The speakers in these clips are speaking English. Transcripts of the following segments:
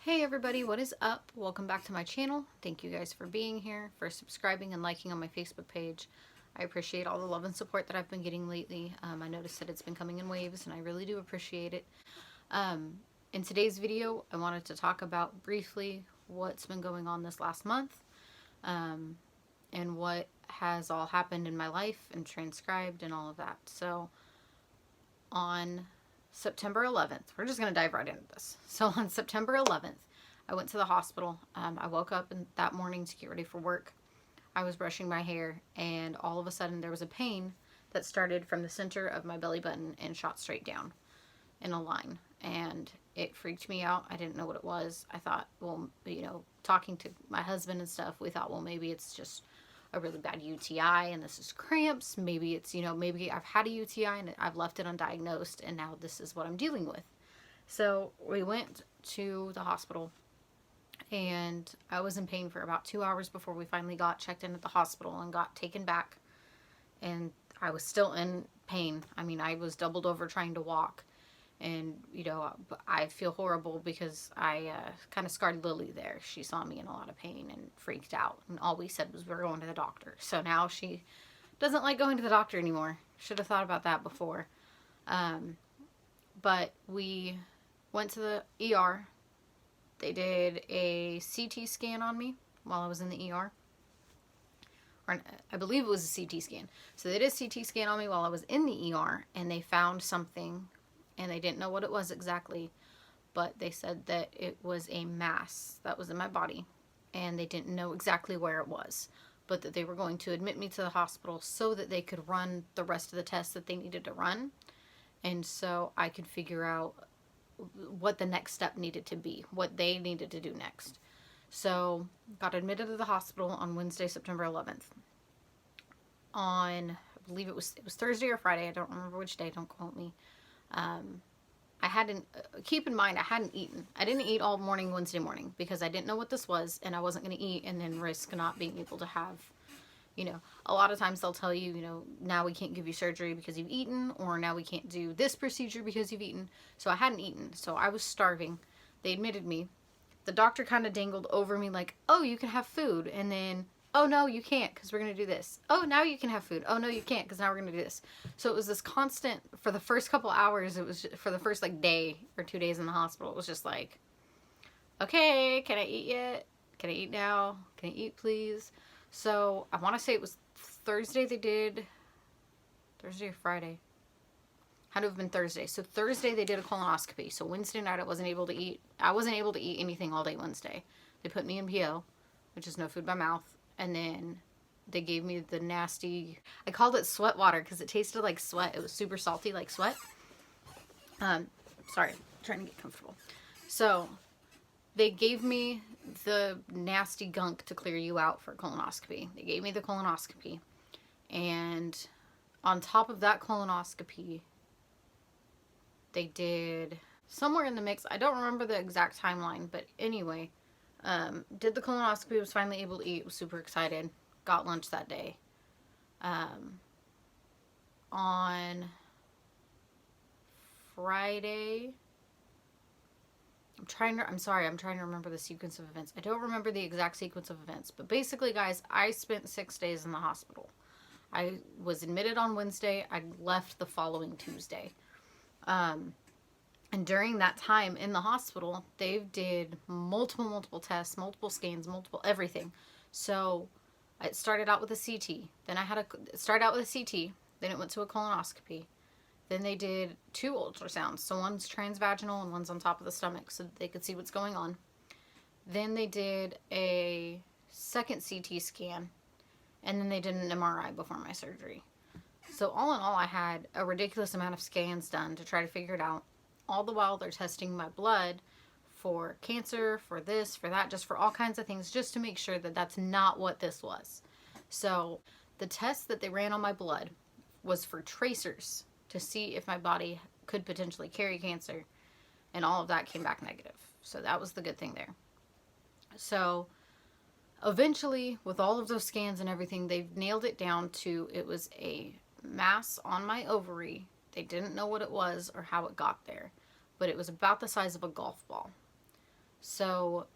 Hey everybody, what is up? Welcome back to my channel. Thank you guys for being here, for subscribing and liking on my Facebook page. I appreciate all the love and support that I've been getting lately. I noticed that it's been coming in waves and I really do appreciate it. In today's video, I wanted to talk about briefly what's been going on this last month and what has all happened in my life and transcribed and all of that. So on September 11th, we're just going to dive right into this. So on September 11th, I went to the hospital. I woke up that morning to get ready for work. I was brushing my hair, and all of a sudden there was a pain that started from the center of my belly button and shot straight down in a line. And it freaked me out. I didn't know what it was. I thought, well, talking to my husband and stuff, we thought, well, maybe it's just a really bad UTI and this is cramps. Maybe it's, maybe I've had a UTI and I've left it undiagnosed and now this is what I'm dealing with. So we went to the hospital and I was in pain for about 2 hours before we finally got checked in at the hospital and got taken back. And I was still in pain. I mean, I was doubled over trying to walk. And, I feel horrible because I kind of scarred Lily there. She saw me in a lot of pain and freaked out. And all we said was we're going to the doctor. So now she doesn't like going to the doctor anymore. Should have thought about that before. But we went to the ER. They did a CT scan on me while I was in the ER. Or I believe it was a CT scan. So they did a CT scan on me while I was in the ER. And they found something. And they didn't know what it was exactly, but they said that it was a mass that was in my body, and they didn't know exactly where it was, but that they were going to admit me to the hospital so that they could run the rest of the tests that they needed to run, and so I could figure out what the next step needed to be, what they needed to do next. So, got admitted to the hospital on Wednesday, September 11th. On, I believe it was Thursday or Friday, I don't remember which day, don't quote me. I hadn't, keep in mind, I hadn't eaten. I didn't eat all morning Wednesday morning because I didn't know what this was and I wasn't going to eat and then risk not being able to have, a lot of times they'll tell you, now we can't give you surgery because you've eaten, or now we can't do this procedure because you've eaten. So I hadn't eaten. So I was starving. They admitted me. The doctor kind of dangled over me like, oh, you can have food. And then, oh, no, you can't because we're going to do this. Oh, now you can have food. Oh, no, you can't because now we're going to do this. So it was this constant, for the first couple hours, it was, for the first, day or 2 days in the hospital, it was just like, okay, can I eat yet? Can I eat now? Can I eat, please? So I want to say it was Thursday they did, Thursday or Friday? Had to have been Thursday. So Thursday they did a colonoscopy. So Wednesday night I wasn't able to eat. I wasn't able to eat anything all day Wednesday. They put me in PO, which is no food by mouth. And then they gave me the nasty, I called it sweat water because it tasted like sweat. It was super salty like sweat. Sorry, I'm trying to get comfortable. So they gave me the nasty gunk to clear you out for colonoscopy. They gave me the colonoscopy. And on top of that colonoscopy, they did somewhere in the mix, I don't remember the exact timeline, but anyway, did the colonoscopy, was finally able to eat, was super excited, got lunch that day. On Friday, I'm trying to remember the sequence of events. I don't remember the exact sequence of events, but basically, guys, I spent 6 days in the hospital. I was admitted on Wednesday, I left the following Tuesday. And during that time in the hospital, they did multiple tests, multiple scans, multiple everything. So it started out with a CT. Then it started out with a CT. Then it went to a colonoscopy. Then they did 2 ultrasounds. So one's transvaginal and one's on top of the stomach so that they could see what's going on. Then they did a second CT scan. And then they did an MRI before my surgery. So all in all, I had a ridiculous amount of scans done to try to figure it out. All the while, they're testing my blood for cancer, for this, for that, just for all kinds of things, just to make sure that that's not what this was. So the test that they ran on my blood was for tracers to see if my body could potentially carry cancer, and all of that came back negative. So that was the good thing there. So eventually, with all of those scans and everything, they've nailed it down to it was a mass on my ovary. They didn't know what it was or how it got there, but it was about the size of a golf ball. So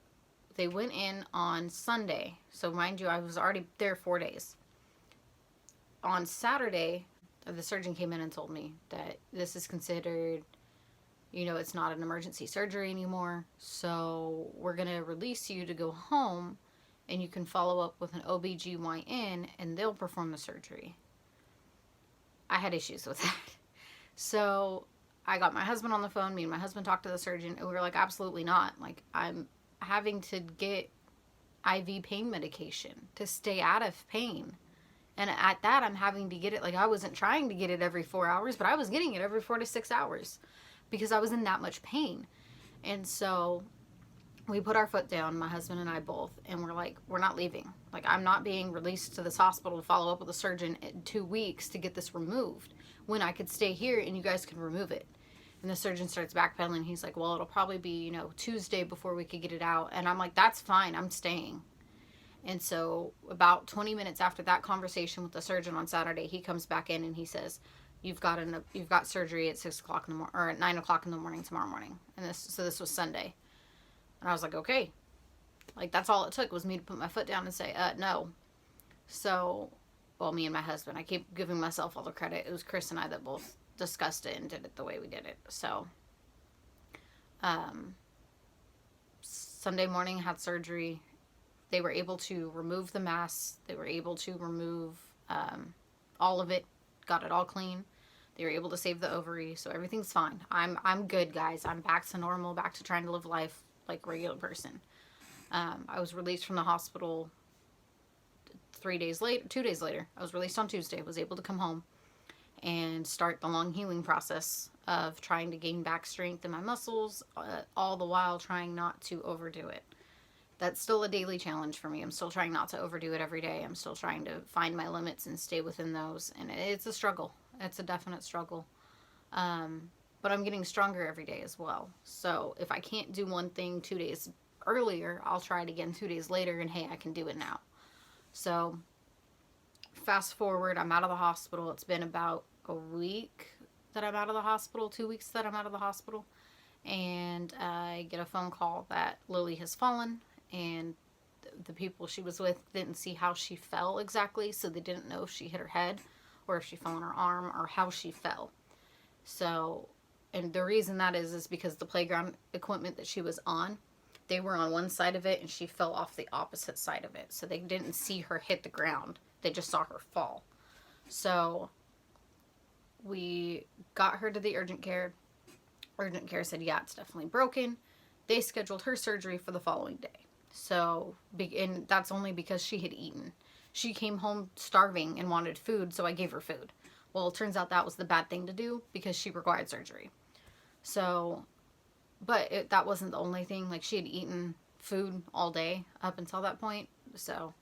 they went in on Sunday. So mind you, I was already there 4 days. On Saturday, the surgeon came in and told me that this is considered, it's not an emergency surgery anymore. So we're going to release you to go home and you can follow up with an OBGYN and they'll perform the surgery. I had issues with that. So I got my husband on the phone. Me and my husband talked to the surgeon and we were like, absolutely not. Like, I'm having to get IV pain medication to stay out of pain. And at that, I'm having to get it. Like, I wasn't trying to get it every 4 hours, but I was getting it every 4 to 6 hours because I was in that much pain. And so we put our foot down, my husband and I both, and we're like, we're not leaving. Like, I'm not being released to this hospital to follow up with a surgeon in 2 weeks to get this removed when I could stay here and you guys can remove it. And the surgeon starts backpedaling. He's like, well, it'll probably be, Tuesday before we could get it out. And I'm like, that's fine. I'm staying. And so about 20 minutes after that conversation with the surgeon on Saturday, he comes back in and he says, you've got surgery at 6 o'clock in the morning, or at 9 o'clock in the morning tomorrow morning. And this was Sunday. And I was like, okay. Like, that's all it took was me to put my foot down and say, no. So, well, me and my husband, I keep giving myself all the credit. It was Chris and I that both discussed it and did it the way we did it. So, Sunday morning, had surgery. They were able to remove the mass. They were able to remove all of it. Got it all clean. They were able to save the ovary, so everything's fine. I'm good, guys. I'm back to normal, back to trying to live life like a regular person. I was released from the hospital 2 days later. I was released on Tuesday. Was able to come home and start the long healing process of trying to gain back strength in my muscles, all the while trying not to overdo it. That's still a daily challenge for me. I'm still trying not to overdo it every day. I'm still trying to find my limits and stay within those. And it's a struggle. It's a definite struggle. But I'm getting stronger every day as well. So if I can't do one thing 2 days earlier, I'll try it again 2 days later and hey, I can do it now. So fast forward, I'm out of the hospital. It's been about a week that I'm out of the hospital, 2 weeks that I'm out of the hospital. And I get a phone call that Lily has fallen. And the people she was with didn't see how she fell exactly, so they didn't know if she hit her head or if she fell on her arm or how she fell. So, and the reason that is because the playground equipment that she was on, they were on one side of it and she fell off the opposite side of it. So they didn't see her hit the ground. They just saw her fall. So we got her to the urgent care. Urgent care said, yeah, it's definitely broken. They scheduled her surgery for the following day. So, and that's only because she had eaten. She came home starving and wanted food, so I gave her food. Well, it turns out that was the bad thing to do because she required surgery. So, but that wasn't the only thing. Like, she had eaten food all day up until that point. So,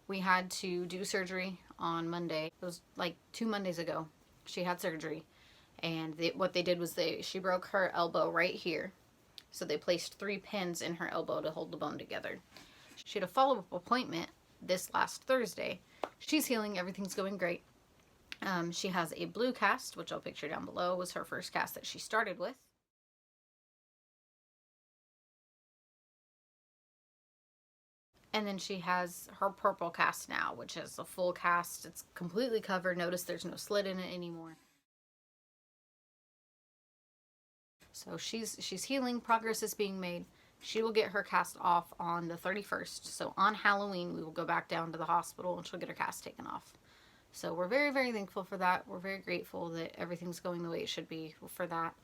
we had to do surgery on Monday. It was like 2 Mondays ago. She had surgery. And what they did was she broke her elbow right here. So they placed 3 pins in her elbow to hold the bone together. She had a follow-up appointment this last Thursday. She's healing. Everything's going great. She has a blue cast, which I'll picture down below, was her first cast that she started with. And then she has her purple cast now, which is a full cast. It's completely covered. Notice there's no slit in it anymore. So she's healing. Progress is being made. She will get her cast off on the 31st. So on Halloween, we will go back down to the hospital and she'll get her cast taken off. So we're very, very thankful for that. We're very grateful that everything's going the way it should be for that.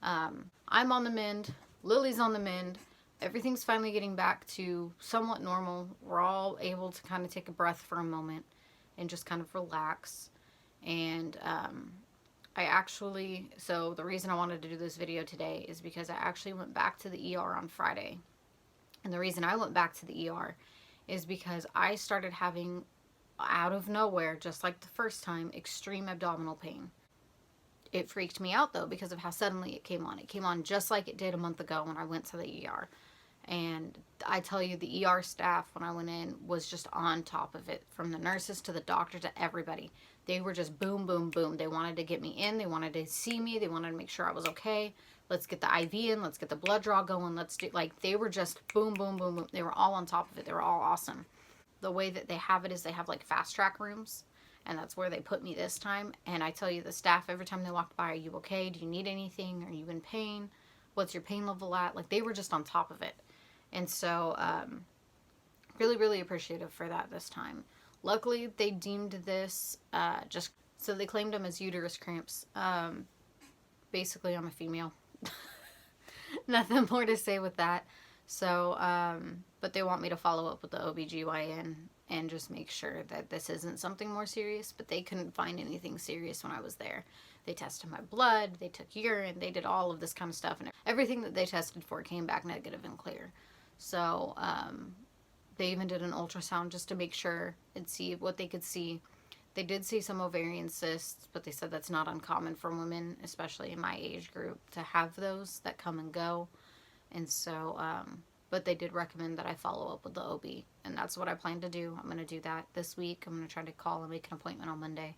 I'm on the mend. Lily's on the mend. Everything's finally getting back to somewhat normal. We're all able to kind of take a breath for a moment and just kind of relax. And so the reason I wanted to do this video today is because I actually went back to the ER on Friday. And the reason I went back to the ER is because I started having, out of nowhere, just like the first time, extreme abdominal pain. It freaked me out though because of how suddenly it came on. It came on just like it did a month ago when I went to the ER. And I tell you, the ER staff when I went in was just on top of it. From the nurses to the doctor to everybody. They were just boom, boom, boom. They wanted to get me in. They wanted to see me. They wanted to make sure I was okay. let's get the IV in, let's get the blood draw going, let's do, like, they were just boom, boom, boom, boom. They were all on top of it. They were all awesome. The way that they have it is they have like fast track rooms, and that's where they put me this time. And I tell you, the staff, every time they walked by, are you okay? Do you need anything? Are you in pain? What's your pain level at? Like, they were just on top of it. And so, really, really appreciative for that this time. Luckily, they deemed this so they claimed them as uterus cramps. Basically, I'm a female. Nothing more to say with that. So, but they want me to follow up with the OBGYN and just make sure that this isn't something more serious. But they couldn't find anything serious when I was there. They tested my blood, they took urine, they did all of this kind of stuff. And everything that they tested for came back negative and clear. So, they even did an ultrasound just to make sure and see what they could see. They did see some ovarian cysts, but they said that's not uncommon for women, especially in my age group, to have those that come and go. And so, but they did recommend that I follow up with the OB, and that's what I plan to do. I'm going to do that this week. I'm going to try to call and make an appointment on Monday.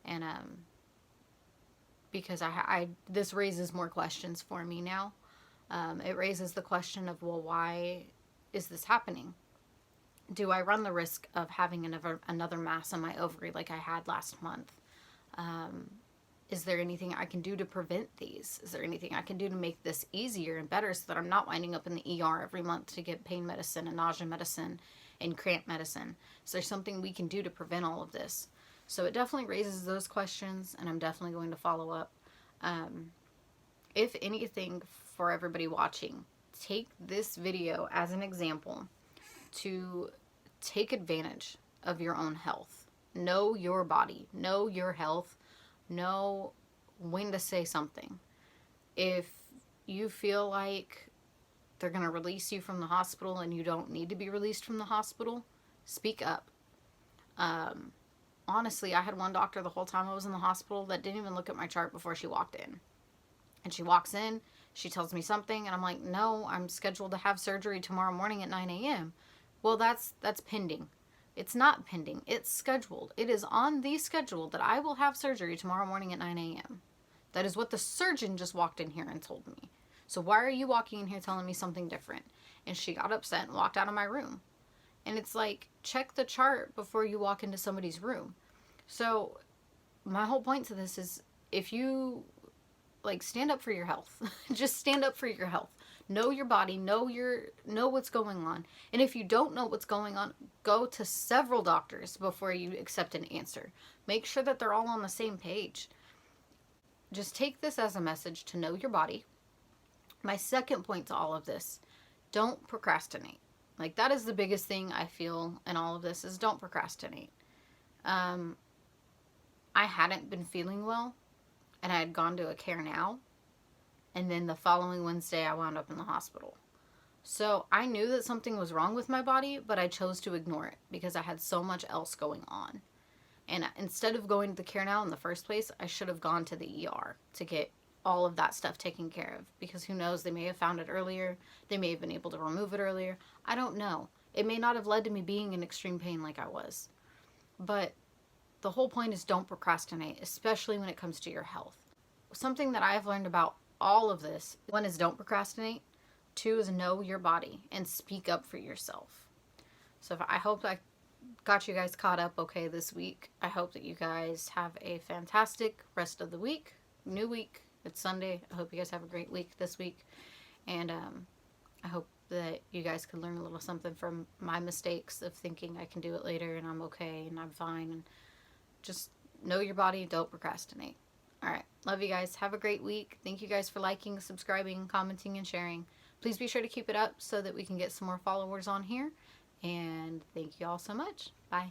And, because this raises more questions for me now. It raises the question of, well, why is this happening? Do I run the risk of having another mass on my ovary like I had last month? Is there anything I can do to prevent these? Is there anything I can do to make this easier and better so that I'm not winding up in the ER every month to get pain medicine and nausea medicine and cramp medicine? Is there something we can do to prevent all of this? So it definitely raises those questions, and I'm definitely going to follow up. If anything, for everybody watching, take this video as an example to take advantage of your own health. Know your body. Know your health. Know when to say something. If you feel like they're going to release you from the hospital and you don't need to be released from the hospital, speak up. Honestly, I had one doctor the whole time I was in the hospital that didn't even look at my chart before she walked in. And she walks in, she tells me something, and I'm like, no, I'm scheduled to have surgery tomorrow morning at 9 a.m. Well, that's pending. It's not pending. It's scheduled. It is on the schedule that I will have surgery tomorrow morning at 9 a.m. That is what the surgeon just walked in here and told me. So why are you walking in here telling me something different? And she got upset and walked out of my room. And it's like, check the chart before you walk into somebody's room. So my whole point to this is, if you, like, stand up for your health. Just stand up for your health. Know your body, know what's going on. And if you don't know what's going on, go to several doctors before you accept an answer. Make sure that they're all on the same page. Just take this as a message to know your body. My second point to all of this, don't procrastinate. Like, that is the biggest thing I feel in all of this, is don't procrastinate. I hadn't been feeling well, and I had gone to a Care Now. And then the following Wednesday, I wound up in the hospital. So I knew that something was wrong with my body, but I chose to ignore it because I had so much else going on. And instead of going to the Care Now in the first place, I should have gone to the ER to get all of that stuff taken care of. Because who knows, they may have found it earlier. They may have been able to remove it earlier. I don't know. It may not have led to me being in extreme pain like I was. But the whole point is, don't procrastinate, especially when it comes to your health. Something that I've learned about all of this, one is don't procrastinate. Two is know your body and speak up for yourself. So I hope I got you guys caught up okay this week. I hope that you guys have a fantastic rest of the week. New week. It's Sunday. I hope you guys have a great week this week. And I hope that you guys can learn a little something from my mistakes of thinking I can do it later and I'm okay and I'm fine. And just know your body. Don't procrastinate. All right. Love you guys. Have a great week. Thank you guys for liking, subscribing, commenting, and sharing. Please be sure to keep it up so that we can get some more followers on here. And thank you all so much. Bye.